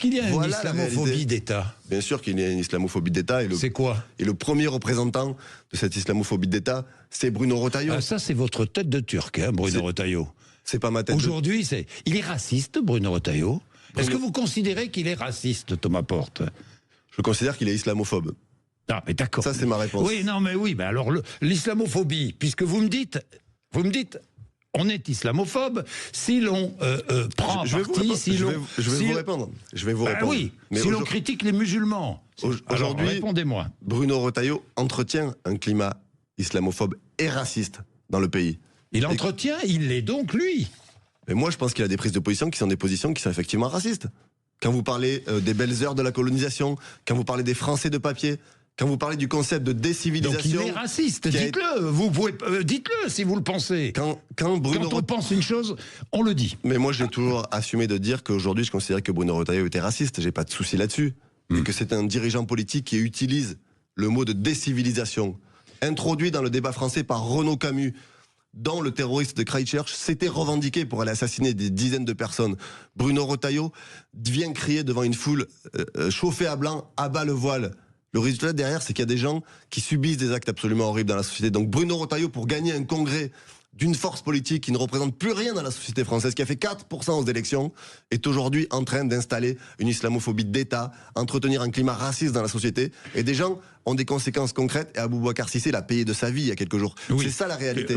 qu'il y a Voilà une la islamophobie réalité. d'État? Bien sûr qu'il y a une islamophobie d'État. C'est quoi? Et le premier représentant de cette islamophobie d'État, c'est Bruno Retailleau. Ah, ça, c'est votre tête de Turc, hein, Bruno Retailleau. C'est pas ma tête. Aujourd'hui, il est raciste, Bruno Retailleau. Est-ce que vous considérez qu'il est raciste, Thomas Porte? Je considère qu'il est islamophobe. Ah, mais d'accord. Ça, c'est ma réponse. Oui, non, mais oui, mais alors l'islamophobie, puisque vous me dites, on est islamophobe si l'on prend Je vais parti, vous répondre. Je vais vous répondre. Oui, Mais si l'on critique les musulmans. Aujourd'hui, répondez-moi. Bruno Retailleau entretient un climat islamophobe et raciste dans le pays. Il l'est donc, lui. Mais moi, je pense qu'il a des prises de position qui sont des positions qui sont effectivement racistes. Quand vous parlez des belles heures de la colonisation, quand vous parlez des Français de papier, quand vous parlez du concept de décivilisation... Donc il est raciste, dites-le, vous pouvez, dites-le si vous le pensez. Quand on pense une chose, on le dit. Mais moi, j'ai toujours assumé de dire qu'aujourd'hui, je considère que Bruno Retailleau était raciste, j'ai pas de souci là-dessus. Et que c'est un dirigeant politique qui utilise le mot de décivilisation, introduit dans le débat français par Renaud Camus, dont le terroriste de Christchurch s'était revendiqué pour aller assassiner des dizaines de personnes. Bruno Retailleau vient crier devant une foule chauffée à blanc, abat le voile. Le résultat derrière, c'est qu'il y a des gens qui subissent des actes absolument horribles dans la société. Donc Bruno Retailleau, pour gagner un congrès d'une force politique qui ne représente plus rien dans la société française, qui a fait 4% aux élections, est aujourd'hui en train d'installer une islamophobie d'État, entretenir un climat raciste dans la société. Et des gens ont des conséquences concrètes. Et Aboubacar Cissé l'a payé de sa vie il y a quelques jours. Oui. C'est ça la réalité.